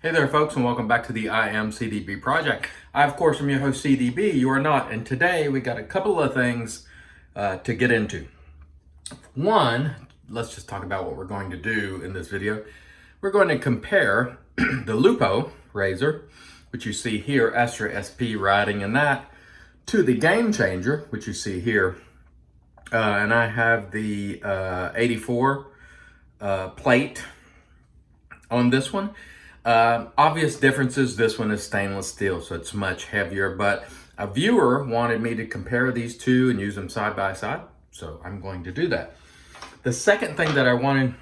Hey there folks, and welcome back to the I Am CDB project. I of course am your host CDB, you are not, and today we got a couple of things to get into. One, let's just talk about what we're going to do in this video. We're going to compare the Lupo razor, which you see here, Astra SP riding in that, to the Gamechanger, which you see here. And I have the 84 plate on this one. Obvious differences, this one is stainless steel, so it's much heavier, but a viewer wanted me to compare these two and use them side by side, so I'm going to do that. The second thing that I wanted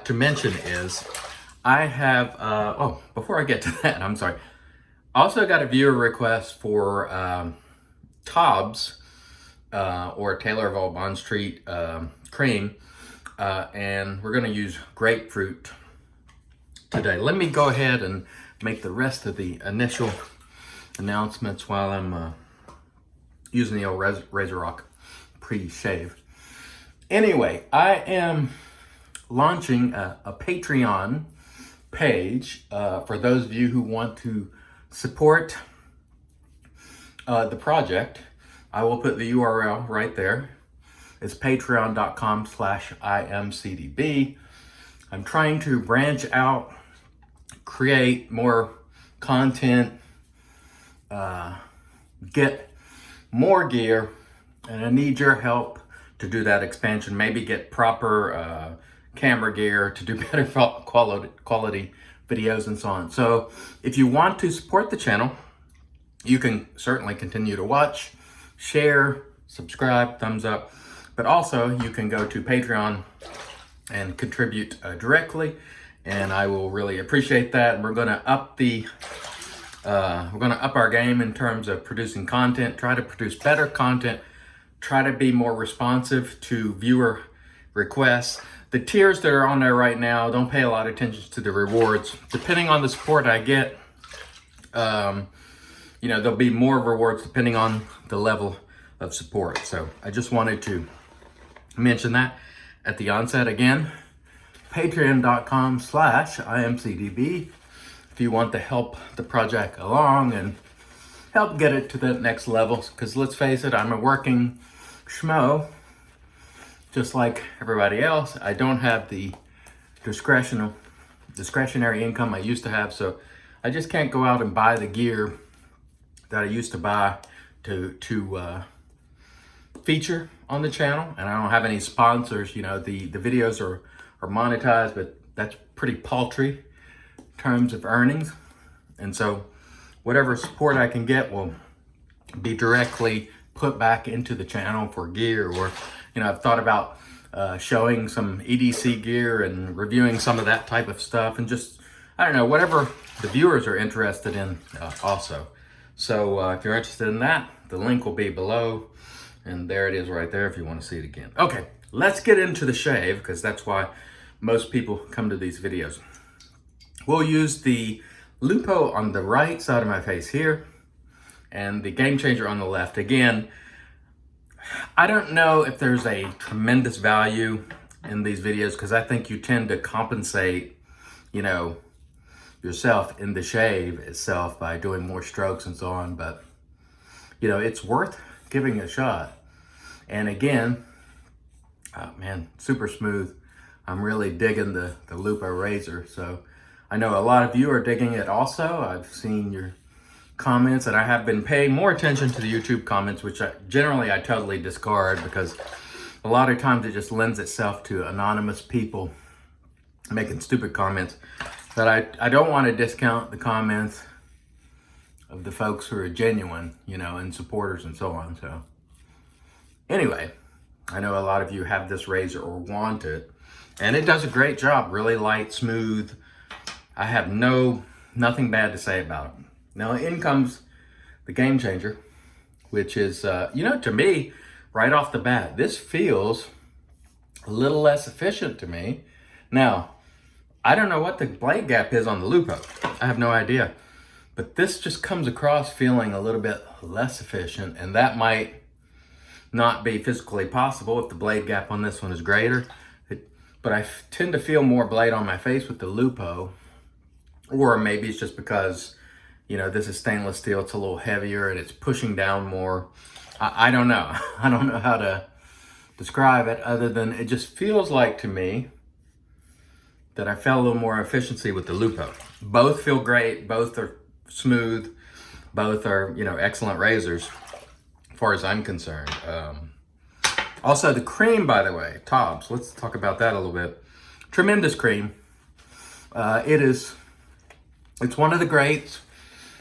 to mention is I have, before I get to that, I'm sorry. I also got a viewer request for Tobbs or Taylor of All Bond Street cream, and we're going to use grapefruit today. Let me go ahead and make the rest of the initial announcements while I'm using the old RazoRock pre-shave. Anyway, I am launching a Patreon page for those of you who want to support the project. I will put the URL right there. It's patreon.com/IamCDB. I'm trying to branch out, create more content, get more gear, and I need your help to do that expansion. Maybe get proper camera gear to do better quality videos and so on. So if you want to support the channel, you can certainly continue to watch, share, subscribe, thumbs up, but also you can go to Patreon and contribute directly, and I will really appreciate that. And we're going to up our game in terms of producing content, try to produce better content, try to be more responsive to viewer requests. The tiers that are on there right now, don't pay a lot of attention to the rewards. Depending on the support I get, there'll be more rewards depending on the level of support. So I just wanted to mention that at the onset. Again, patreon.com/IamCDB if you want to help the project along and help get it to the next level. Because let's face it, I'm a working schmo, just like everybody else. I don't have the discretionary income I used to have, so I just can't go out and buy the gear that I used to buy to feature on the channel. And I don't have any sponsors. The videos are monetized, but that's pretty paltry in terms of earnings. And so whatever support I can get will be directly put back into the channel for gear. Or I've thought about showing some EDC gear and reviewing some of that type of stuff, and just, I don't know, whatever the viewers are interested in also. So if you're interested in that, the link will be below, and there it is right there if you want to see it again. Okay, let's get into the shave, because that's why most people come to these videos. We'll use the Lupo on the right side of my face here, and the Gamechanger on the left. Again, I don't know if there's a tremendous value in these videos, because I think you tend to compensate, yourself in the shave itself by doing more strokes and so on. But, it's worth giving it a shot. And again, super smooth. I'm really digging the Lupo razor. So I know a lot of you are digging it also. I've seen your comments, and I have been paying more attention to the YouTube comments, which I totally discard, because a lot of times it just lends itself to anonymous people making stupid comments. But I don't want to discount the comments of the folks who are genuine, and supporters and so on. So anyway, I know a lot of you have this razor or want it, and it does a great job, really light, smooth. I have nothing bad to say about it. Now in comes the Gamechanger, which is, to me, right off the bat, this feels a little less efficient to me. Now, I don't know what the blade gap is on the Lupo. I have no idea. But this just comes across feeling a little bit less efficient, and that might not be physically possible if the blade gap on this one is greater. But I tend to feel more blade on my face with the Lupo, Or maybe it's just because, you know, this is stainless steel, it's a little heavier and it's pushing down more. I don't know. I don't know how to describe it other than it just feels like to me that I felt a little more efficiency with the Lupo. Both feel great, both are smooth, both are, you know, excellent razors as far as I'm concerned. Also the cream, by the way, Tobbs, let's talk about that a little bit. Tremendous cream. It's one of the greats.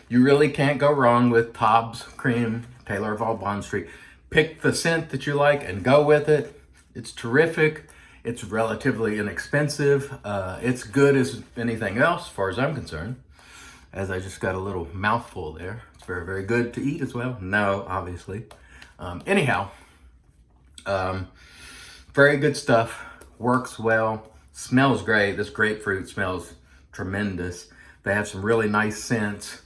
You really can't go wrong with Tobbs cream, Taylor of all Bond Street. Pick the scent that you like and go with it. It's terrific. It's relatively inexpensive. It's good as anything else, as far as I'm concerned. As I just got a little mouthful there. It's very, very good to eat as well. No, obviously. Very good stuff. Works well. Smells great. This grapefruit smells tremendous. They have some really nice scents.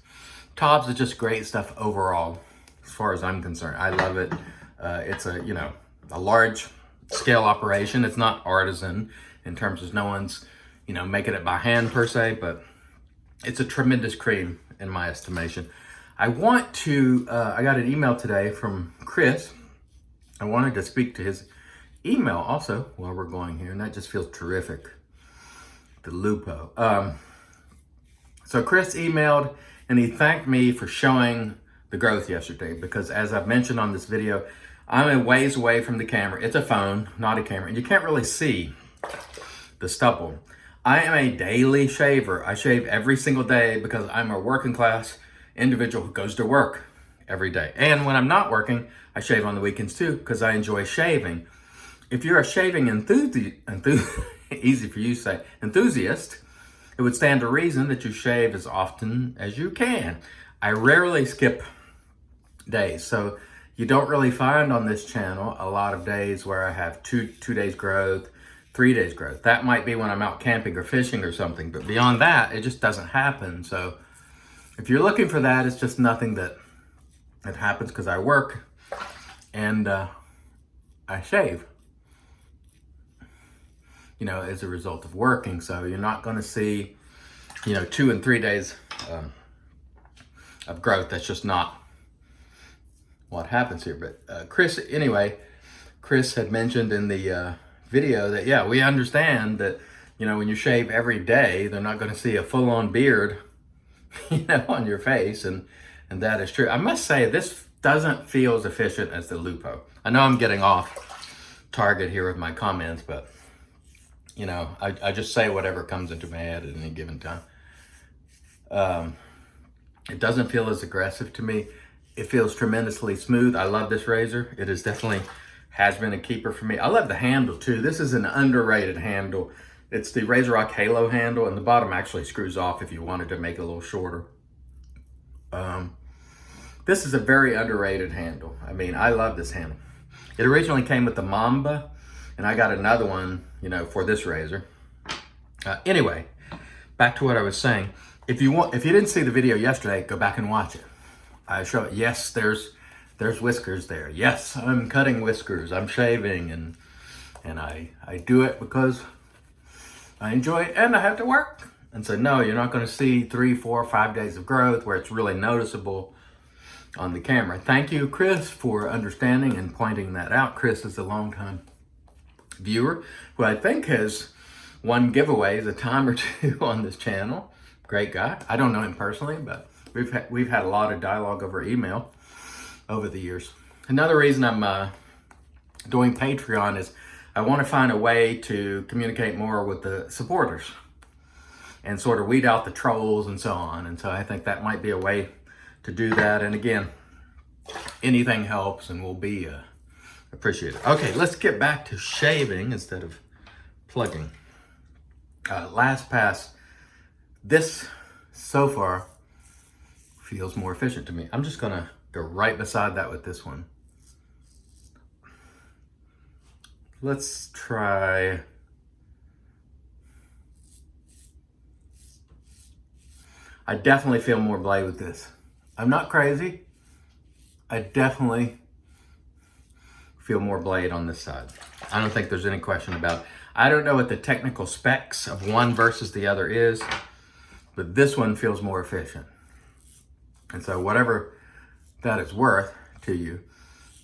Tobbs is just great stuff overall, as far as I'm concerned. I love it. It's a, you know, a large scale operation. It's not artisan in terms of no one's, you know, making it by hand per se, but it's a tremendous cream in my estimation. I got an email today from Chris. I wanted to speak to his email also while we're going here, and that just feels terrific. The Lupo. So Chris emailed and he thanked me for showing the growth yesterday because, as I've mentioned on this video, I'm a ways away from the camera. It's a phone, not a camera, and you can't really see the stubble. I am a daily shaver. I shave every single day because I'm a working class individual who goes to work every day. And when I'm not working, I shave on the weekends too because I enjoy shaving. If you're a shaving easy for you to say, enthusiast, it would stand to reason that you shave as often as you can. I rarely skip days, so you don't really find on this channel a lot of days where I have two days growth, 3 days growth. That might be when I'm out camping or fishing or something, but beyond that, it just doesn't happen. So if you're looking for that, it's just nothing that happens because I work and I shave, you know, as a result of working. So you're not going to see, you know, 2 and 3 days of growth. That's just not what happens here. But Chris had mentioned in the video that, yeah, we understand that, you know, when you shave every day, they're not going to see a full-on beard, you know, on your face. And that is true. I must say, this doesn't feel as efficient as the Lupo. I know I'm getting off target here with my comments, but you know, I just say whatever comes into my head at any given time. It doesn't feel as aggressive to me. It feels tremendously smooth. I love this razor. It is definitely has been a keeper for me. I love the handle too. This is an underrated handle. It's the RazoRock Halo handle, and the bottom actually screws off if you wanted to make it a little shorter. This is a very underrated handle. I mean, I love this handle. It originally came with the Mamba, and I got another one, you know, for this razor. Anyway, back to what I was saying. If you didn't see the video yesterday, go back and watch it. I show it. Yes, there's whiskers there. Yes, I'm cutting whiskers. I'm shaving, and I do it because I enjoy it and I have to work. And so no, you're not going to see 3, 4, 5 days of growth where it's really noticeable on the camera. Thank you, Chris, for understanding and pointing that out. Chris is a longtime viewer who I think has won giveaways a time or two on this channel. Great guy. I don't know him personally, but we've had a lot of dialogue over email over the years. Another reason I'm doing Patreon is I want to find a way to communicate more with the supporters and sort of weed out the trolls and so on. And so I think that might be a way to do that. And again, anything helps and will be appreciated. Okay, let's get back to shaving instead of plugging. Last pass. This so far feels more efficient to me. I'm just gonna go right beside that with this one. Let's try. I definitely feel more blade with this. I'm not crazy. I definitely feel more blade on this side. I don't think there's any question about it. I don't know what the technical specs of one versus the other is, but this one feels more efficient. And so whatever that is worth to you.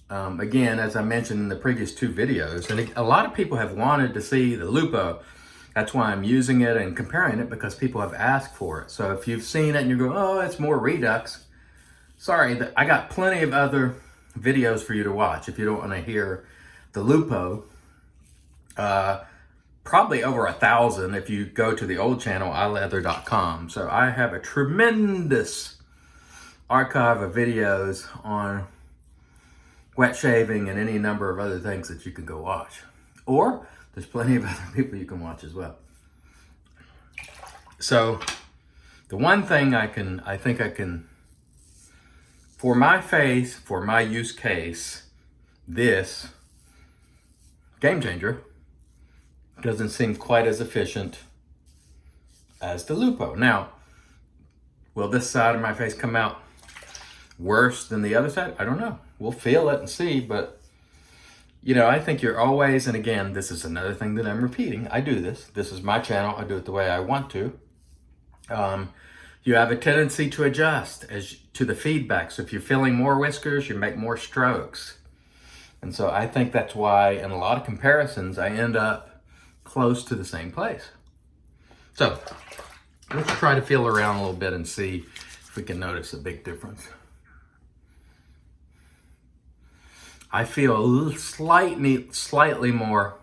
Again, as I mentioned in the previous 2 videos, and a lot of people have wanted to see the Lupo. That's why I'm using it and comparing it, because people have asked for it. So if you've seen it and you go, oh, it's more Redux, sorry, I got plenty of other videos for you to watch if you don't want to hear the Lupo. Probably over 1,000 if you go to the old channel, ileather.com. So I have a tremendous archive of videos on wet shaving and any number of other things that you can go watch. Or there's plenty of other people you can watch as well. So the one thing I think I can, for my face, for my use case, this Gamechanger doesn't seem quite as efficient as the Lupo. Now, will this side of my face come out worse than the other side? I don't know. We'll feel it and see, but you know, I think you're always, and again, this is another thing that I'm repeating. I do this. This is my channel. I do it the way I want to. You have a tendency to adjust as to the feedback. So if you're feeling more whiskers, you make more strokes. And so I think that's why in a lot of comparisons, I end up close to the same place. So let's try to feel around a little bit and see if we can notice a big difference. I feel slightly more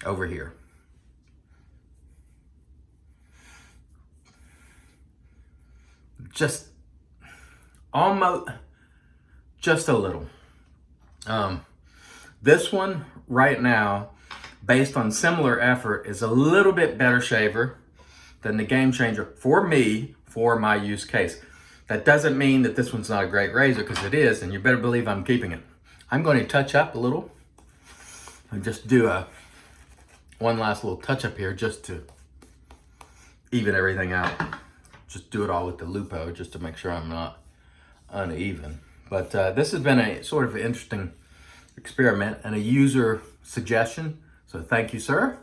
over here. Just almost, just a little. This one right now, based on similar effort, is a little bit better shaver than the Gamechanger for me, for my use case. That doesn't mean that this one's not a great razor, because it is, and you better believe I'm keeping it. I'm going to touch up a little and just do one last little touch up here just to even everything out. Just do it all with the Lupo just to make sure I'm not uneven. But this has been a sort of interesting experiment and a user suggestion. So thank you, sir.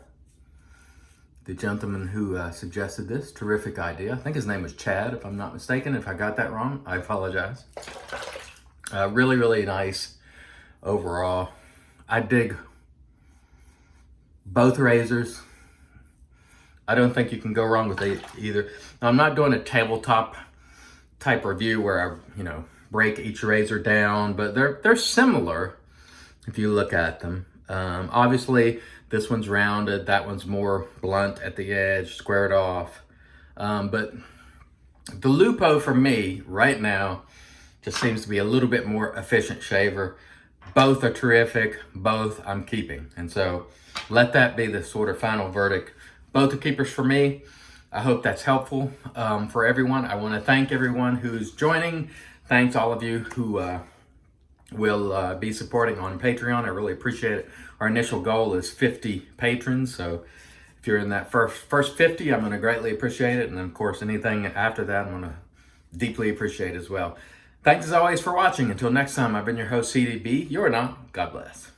The gentleman who suggested this, terrific idea. I think his name was Chad, if I'm not mistaken. If I got that wrong, I apologize. Really, really nice overall. I dig both razors. I don't think you can go wrong with either. Now, I'm not doing a tabletop type review where I, break each razor down, but they're similar if you look at them. Obviously, this one's rounded, that one's more blunt at the edge, squared off. But the Lupo for me right now just seems to be a little bit more efficient shaver. Both are terrific, both I'm keeping. And so let that be the sort of final verdict. Both are keepers for me. I hope that's helpful for everyone. I want to thank everyone who's joining. Thanks all of you who will be supporting on Patreon. I really appreciate it. Our initial goal is 50 patrons. So if you're in that first 50, I'm going to greatly appreciate it. And of course, anything after that, I'm going to deeply appreciate as well. Thanks as always for watching. Until next time, I've been your host, CDB. You're not. God bless.